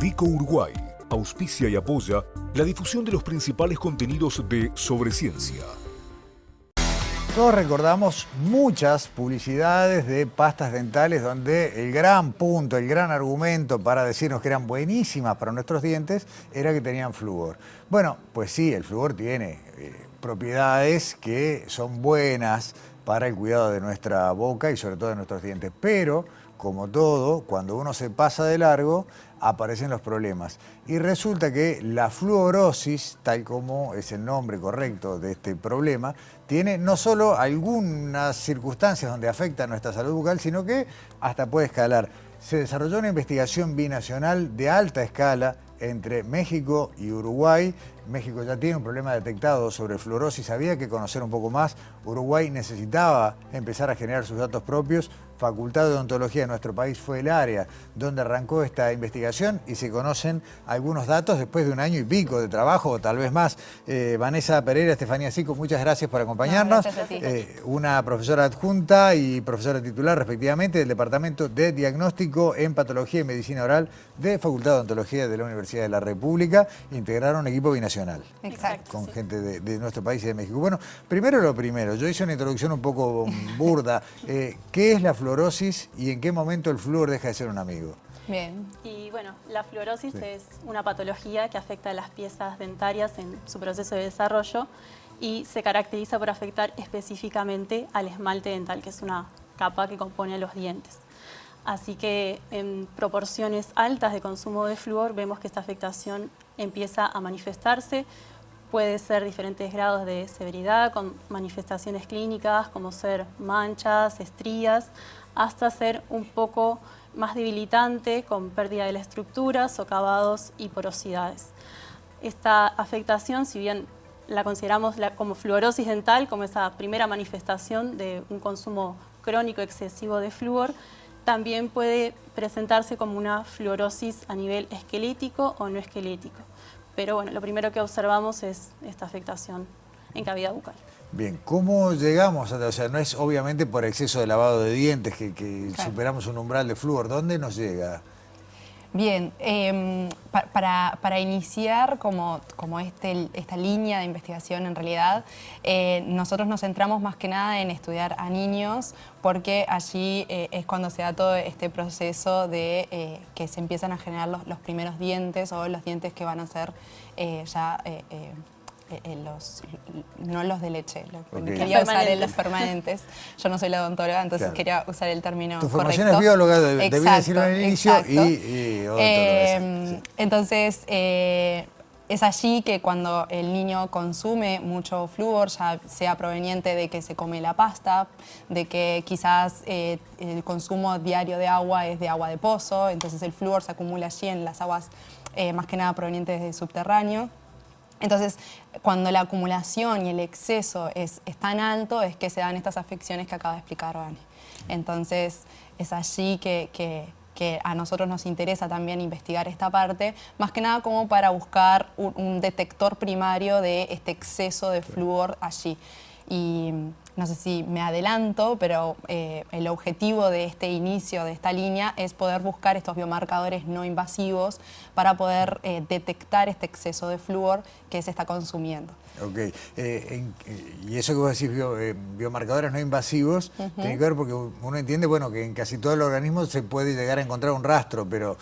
Vico Uruguay auspicia y apoya la difusión de los principales contenidos de Sobre Ciencia. Todos recordamos muchas publicidades de pastas dentales donde el gran punto, el gran argumento para decirnos que eran buenísimas para nuestros dientes era que tenían flúor. Bueno, pues sí, el flúor tiene propiedades que son buenas para el cuidado de nuestra boca y sobre todo de nuestros dientes, pero como todo, cuando uno se pasa de largo, aparecen los problemas. Y resulta que la fluorosis, tal como es el nombre correcto de este problema, tiene no solo algunas circunstancias donde afecta nuestra salud bucal, sino que hasta puede escalar. Se desarrolló una investigación binacional de alta escala entre México y Uruguay. México ya tiene un problema detectado sobre fluorosis, había que conocer un poco más. Uruguay necesitaba empezar a generar sus datos propios. Facultad de Odontología de nuestro país fue el área donde arrancó esta investigación y se conocen algunos datos después de un año y pico de trabajo, o tal vez más. Vanessa Pereira, Estefanía Sico, muchas gracias por acompañarnos. No, gracias a ti. Una profesora adjunta y profesora titular, respectivamente, del Departamento de Diagnóstico en Patología y Medicina Oral de Facultad de Odontología de la Universidad de la República. Integraron un equipo binacional. Exacto. Con gente de nuestro país y de México. Bueno, primero lo primero, yo hice una introducción un poco burda. ¿Qué es la fluorosis y en qué momento el flúor deja de ser un amigo? Bien. Y bueno, la fluorosis es una patología que afecta a las piezas dentarias en su proceso de desarrollo y se caracteriza por afectar específicamente al esmalte dental, que es una capa que compone a los dientes. Así que en proporciones altas de consumo de flúor vemos que esta afectación empieza a manifestarse. Puede ser diferentes grados de severidad, con manifestaciones clínicas como ser manchas, estrías, hasta ser un poco más debilitante con pérdida de la estructura, socavados y porosidades. Esta afectación, si bien la consideramos como fluorosis dental, como esa primera manifestación de un consumo crónico excesivo de flúor, también puede presentarse como una fluorosis a nivel esquelético o no esquelético. Pero bueno, lo primero que observamos es esta afectación en cavidad bucal. Bien, ¿cómo llegamos? O sea, no es obviamente por exceso de lavado de dientes que Claro. superamos un umbral de flúor. ¿Dónde nos llega? Bien, para iniciar como esta línea de investigación en realidad, nosotros nos centramos más que nada en estudiar a niños porque allí es cuando se da todo este proceso de que se empiezan a generar los primeros dientes o los dientes que van a ser no los de leche, Okay. quería usar los permanentes. Yo no soy la odontóloga, entonces Claro. quería usar el término Tu correcto. formación es bióloga, debí Exacto, decirlo en el inicio, exacto. y odontóloga. Sí. Entonces, es allí que cuando el niño consume mucho flúor, ya sea proveniente de que se come la pasta, de que quizás el consumo diario de agua es de agua de pozo, entonces el flúor se acumula allí en las aguas más que nada provenientes del subterráneo. Entonces, cuando la acumulación y el exceso es tan alto, es que se dan estas afecciones que acaba de explicar Vane. Entonces, es allí que a nosotros nos interesa también investigar esta parte, más que nada como para buscar un detector primario de este exceso de flúor allí. Y no sé si me adelanto, pero el objetivo de este inicio de esta línea es poder buscar estos biomarcadores no invasivos para poder detectar este exceso de flúor que se está consumiendo. Ok, y eso que vos decís, biomarcadores no invasivos, tiene que ver porque uno entiende, bueno, que en casi todo el organismo se puede llegar a encontrar un rastro, pero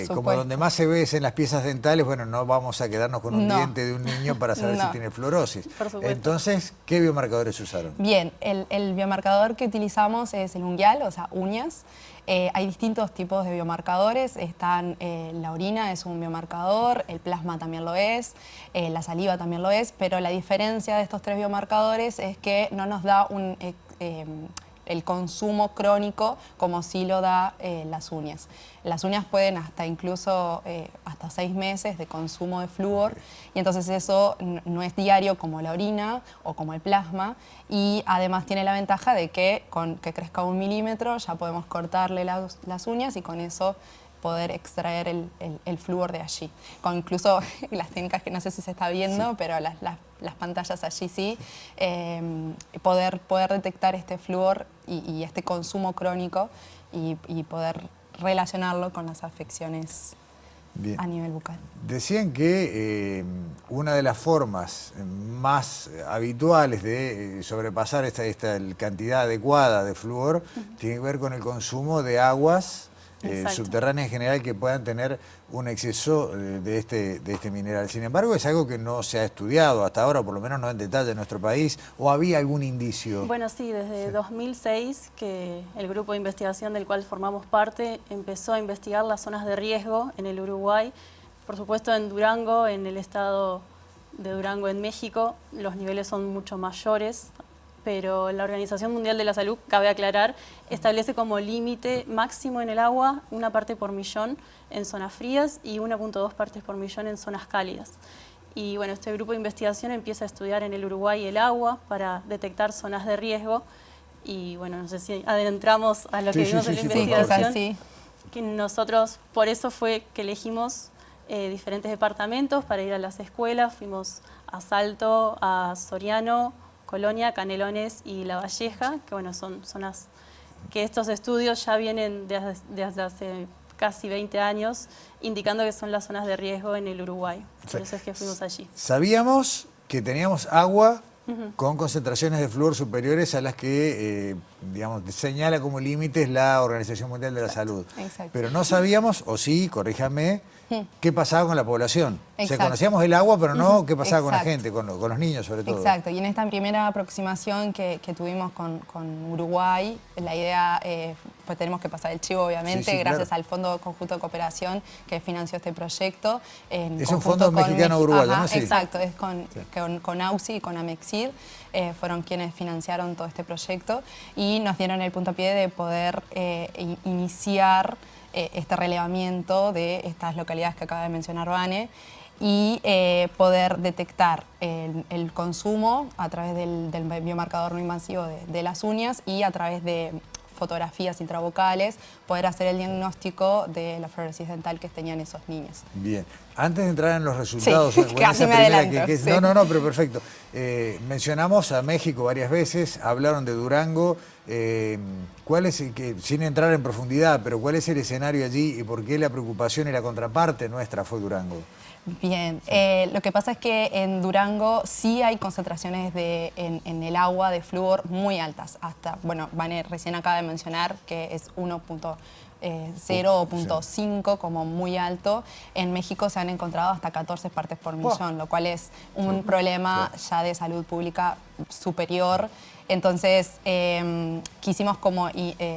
como donde más se ve es en las piezas dentales, bueno, no vamos a quedarnos con un diente de un niño para saber si tiene fluorosis. Por supuesto. Entonces, ¿qué biomarcadores usaron? Bien, el biomarcador que utilizamos es el unguial, o sea, uñas. Hay distintos tipos de biomarcadores, la orina es un biomarcador, el plasma también lo es, la saliva también lo es, pero la diferencia de estos tres biomarcadores es que no nos da el consumo crónico como sí lo da las uñas. Las uñas pueden incluso hasta 6 meses de consumo de flúor y entonces eso no es diario como la orina o como el plasma y además tiene la ventaja de que con que crezca 1 milímetro ya podemos cortarle las uñas y con eso poder extraer el flúor de allí. Con incluso las técnicas que no sé si se está viendo, pero las pantallas allí sí, poder detectar este flúor y este consumo crónico y poder relacionarlo con las afecciones Bien. a nivel bucal. Decían que una de las formas más habituales de sobrepasar esta cantidad adecuada de flúor tiene que ver con el consumo de aguas subterráneas en general que puedan tener un exceso de este mineral. Sin embargo, es algo que no se ha estudiado hasta ahora, por lo menos no en detalle en nuestro país, ¿o había algún indicio? Bueno, sí, desde 2006 que el grupo de investigación del cual formamos parte empezó a investigar las zonas de riesgo en el Uruguay. Por supuesto, en Durango, en el estado de Durango, en México, los niveles son mucho mayores, pero la Organización Mundial de la Salud, cabe aclarar, establece como límite máximo en el agua 1 parte por millón en zonas frías y 1.2 partes por millón en zonas cálidas. Y bueno, este grupo de investigación empieza a estudiar en el Uruguay el agua para detectar zonas de riesgo. Y bueno, no sé si adentramos a lo que vimos en la investigación. Sí, Que nosotros, por eso fue que elegimos diferentes departamentos para ir a las escuelas. Fuimos a Salto, a Soriano, Colonia, Canelones y La Valleja, que bueno, son zonas que estos estudios ya vienen desde hace casi 20 años, indicando que son las zonas de riesgo en el Uruguay. Por eso es que fuimos allí. Sabíamos que teníamos agua con concentraciones de flúor superiores a las que, digamos, señala como límites la Organización Mundial de la Salud. Exacto. Pero no sabíamos, o sí, corríjame, qué pasaba con la población. O sea, Exacto. conocíamos el agua, pero no qué pasaba con la Exacto. gente, con los niños sobre todo. Exacto, y en esta primera aproximación que tuvimos con Uruguay, la idea, pues tenemos que pasar el chivo obviamente, Sí, gracias claro. al Fondo Conjunto de Cooperación que financió este proyecto. Es un fondo mexicano-uruguayo, ¿no? Sí. Exacto, es con AUSI y con Amexid, fueron quienes financiaron todo este proyecto y nos dieron el puntapié de poder iniciar este relevamiento de estas localidades que acaba de mencionar Vane y poder detectar el consumo a través del biomarcador no invasivo de las uñas y a través de fotografías intravocales, poder hacer el diagnóstico de la fluorosis dental que tenían esos niños. Bien. Antes de entrar en los resultados... Sí, bueno, casi esa me primera adelanto, sí. No, pero perfecto. Mencionamos a México varias veces, hablaron de Durango. ¿Cuál es, sin entrar en profundidad, pero cuál es el escenario allí y por qué la preocupación y la contraparte nuestra fue Durango? Bien, lo que pasa es que en Durango sí hay concentraciones en el agua de flúor muy altas, hasta, bueno, Vane recién acaba de mencionar que es 1.0 o 0.5 como muy alto. En México se han encontrado hasta 14 partes por millón, lo cual es un problema ya de salud pública superior. Entonces quisimos como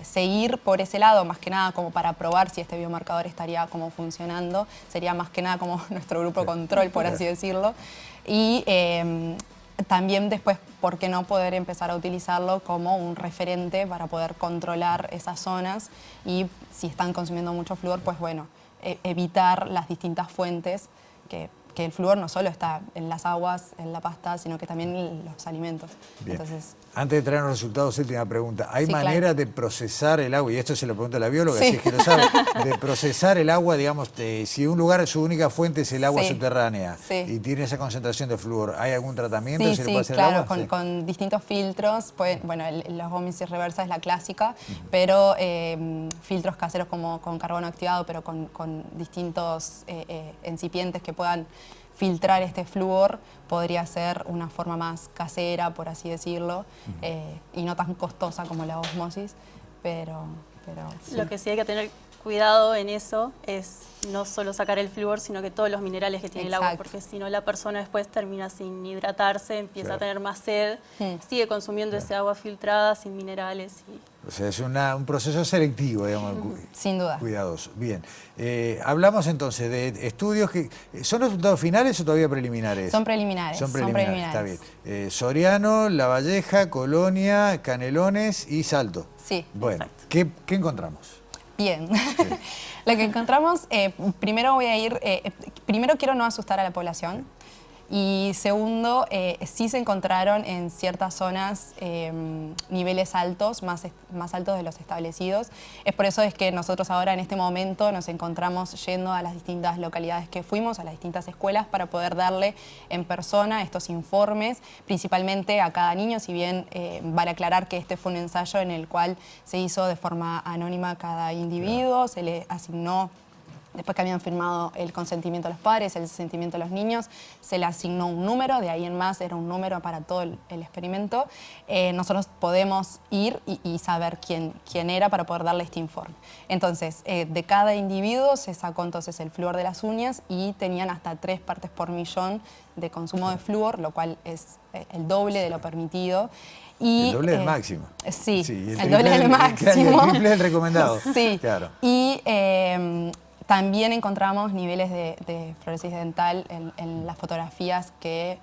seguir por ese lado, más que nada como para probar si este biomarcador estaría como funcionando. Sería más que nada como nuestro grupo control, por así decirlo. Y también después, ¿por qué no poder empezar a utilizarlo como un referente para poder controlar esas zonas? Y si están consumiendo mucho flúor, pues bueno, evitar las distintas fuentes que el flúor no solo está en las aguas, en la pasta, sino que también en los alimentos. Bien. Entonces, antes de traer los resultados, última pregunta. ¿Hay Sí, manera claro. de procesar el agua? Y esto se lo pregunto a la bióloga, Sí. si es que lo sabe. De procesar el agua, digamos, si un lugar, su única fuente es el agua Sí. subterránea Sí. y tiene esa concentración de flúor, ¿hay algún tratamiento? sí, ¿Se le sí, puede hacer claro, el agua? Sí. con distintos filtros. Bueno, la osmosis reversa es la clásica, pero filtros caseros como con carbono activado, pero con distintos excipientes que puedan filtrar este flúor, podría ser una forma más casera, por así decirlo, y no tan costosa como la osmosis, pero sí. Lo que sí hay que tener cuidado en eso es no solo sacar el flúor, sino que todos los minerales que tiene el agua, Exacto. porque si no la persona después termina sin hidratarse, empieza Claro. a tener más sed, sigue consumiendo ese agua filtrada sin minerales. O sea, es un proceso selectivo, digamos, Sin duda. cuidadoso. Bien. Hablamos entonces de estudios que... ¿Son resultados finales o todavía preliminares? Son preliminares. Son preliminares, está bien. Soriano, La Valleja, Colonia, Canelones y Salto. Sí. Bueno, Exacto. ¿qué encontramos? Bien. Lo que encontramos, primero quiero no asustar a la población. Y segundo, sí se encontraron en ciertas zonas niveles altos, más altos de los establecidos. Es por eso es que nosotros ahora en este momento nos encontramos yendo a las distintas localidades que fuimos, a las distintas escuelas, para poder darle en persona estos informes, principalmente a cada niño, si bien vale aclarar que este fue un ensayo en el cual se hizo de forma anónima a cada individuo, se le asignó Después que habían firmado el consentimiento de los padres, el consentimiento de los niños, se le asignó un número, de ahí en más era un número para todo el experimento. Nosotros podemos ir y saber quién era para poder darle este informe. Entonces, de cada individuo se sacó entonces el flúor de las uñas y tenían hasta 3 partes por millón de consumo de flúor, lo cual es el doble de lo permitido. Y, el doble del máximo. Sí, sí, el doble del máximo. El triple del recomendado. Sí, claro. Y también encontramos niveles de fluorosis dental en las fotografías que,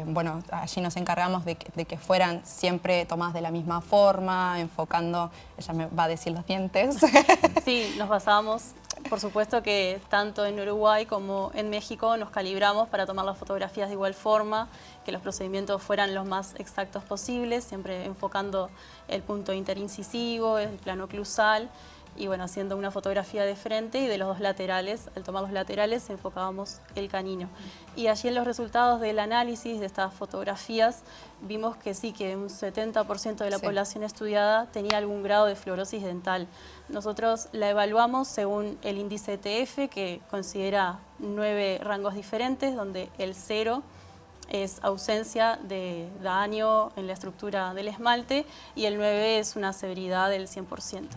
bueno, allí nos encargamos de que fueran siempre tomadas de la misma forma, enfocando, ella me va a decir los dientes. Sí, nos basamos, por supuesto que tanto en Uruguay como en México nos calibramos para tomar las fotografías de igual forma, que los procedimientos fueran los más exactos posibles, siempre enfocando el punto interincisivo, el plano oclusal, y bueno, haciendo una fotografía de frente y de los 2 laterales. Al tomar los laterales enfocábamos el canino. Y allí en los resultados del análisis de estas fotografías vimos que sí, que un 70% de la población estudiada tenía algún grado de fluorosis dental. Nosotros la evaluamos según el índice ETF, que considera 9 rangos diferentes, donde el 0 es ausencia de daño en la estructura del esmalte y el 9 es una severidad del 100%.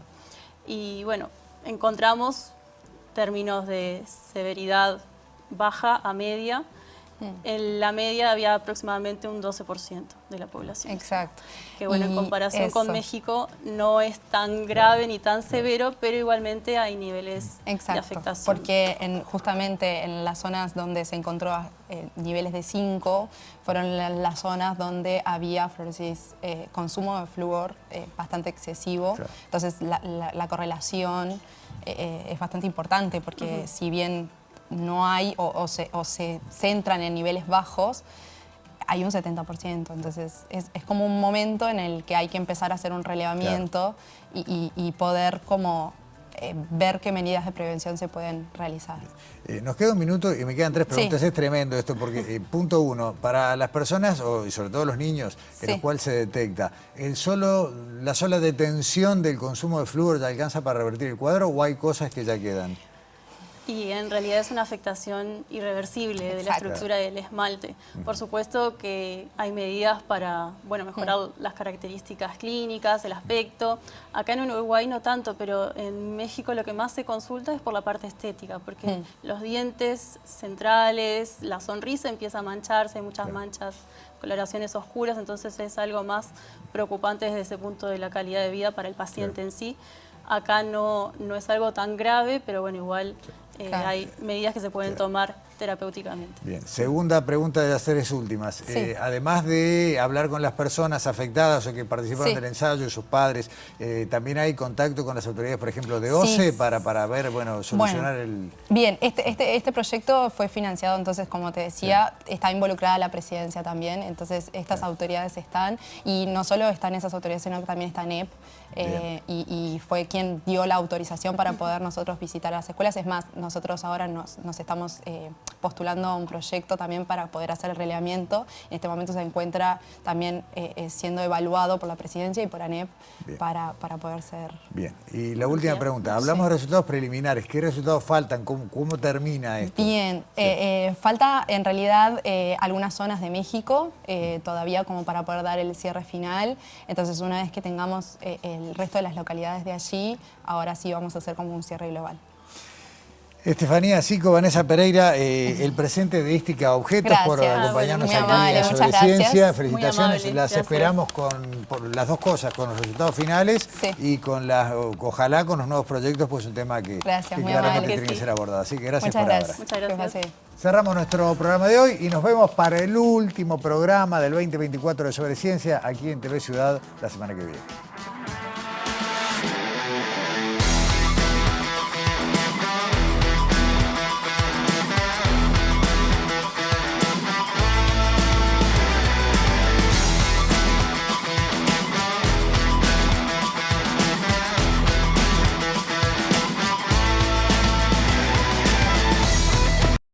Y bueno, encontramos términos de severidad baja a media. En la media había aproximadamente un 12% de la población. Exacto. Que bueno, en Y comparación con eso. México no es tan grave ni tan severo, pero igualmente hay niveles de Exacto, afectación. porque justamente en las zonas donde se encontró niveles de 5 fueron las zonas donde había fluorosis, consumo de flúor bastante excesivo. Claro. Entonces la correlación es bastante importante porque si bien no hay o se centran en niveles bajos, hay un 70%. Entonces es como un momento en el que hay que empezar a hacer un relevamiento y poder como ver qué medidas de prevención se pueden realizar. Nos queda un minuto y me quedan 3 preguntas. Sí. Es tremendo esto porque, punto 1, para las personas, y sobre todo los niños, en los cuales se detecta, ¿la sola detención del consumo de flúor ya alcanza para revertir el cuadro o hay cosas que ya quedan? Y en realidad es una afectación irreversible de la estructura del esmalte. Por supuesto que hay medidas para mejorar las características clínicas, el aspecto. Acá en Uruguay no tanto, pero en México lo que más se consulta es por la parte estética, porque los dientes centrales, la sonrisa empieza a mancharse, hay muchas manchas, coloraciones oscuras, entonces es algo más preocupante desde ese punto de la calidad de vida para el paciente en sí. Acá no es algo tan grave, pero bueno, igual hay medidas que se pueden tomar terapéuticamente. Bien, segunda pregunta de las 3 últimas. Sí. Además de hablar con las personas afectadas o que participaron del ensayo y sus padres, ¿también hay contacto con las autoridades, por ejemplo, de OCE para ver, solucionar el...? Bien, este proyecto fue financiado, entonces, como te decía, está involucrada la presidencia también, entonces estas autoridades están, y no solo están esas autoridades, sino que también está NEP, y fue quien dio la autorización para poder nosotros visitar las escuelas. Es más, nosotros ahora nos estamos postulando a un proyecto también para poder hacer el relevamiento. En este momento se encuentra también siendo evaluado por la presidencia y por ANEP para poder ser... Bien, y la última pregunta. Hablamos de resultados preliminares. ¿Qué resultados faltan? ¿Cómo termina esto? Bien, falta en realidad algunas zonas de México todavía como para poder dar el cierre final. Entonces, una vez que tengamos el resto de las localidades de allí, ahora sí vamos a hacer como un cierre global. Estefanía Zico, Vanessa Pereira, el presente de Ística Objetos por acompañarnos muy aquí amable, a Sobre muchas gracias. Ciencia. Felicitaciones, Muy amable, las gracias. esperamos por las 2 cosas, con los resultados finales y ojalá con los nuevos proyectos, pues un tema que Gracias, muy claramente amable. tiene que ser abordado. Así que gracias Muchas por gracias. ahora. Muchas gracias. Que pase. Cerramos nuestro programa de hoy y nos vemos para el último programa del 2024 de Sobre Ciencia aquí en TV Ciudad la semana que viene.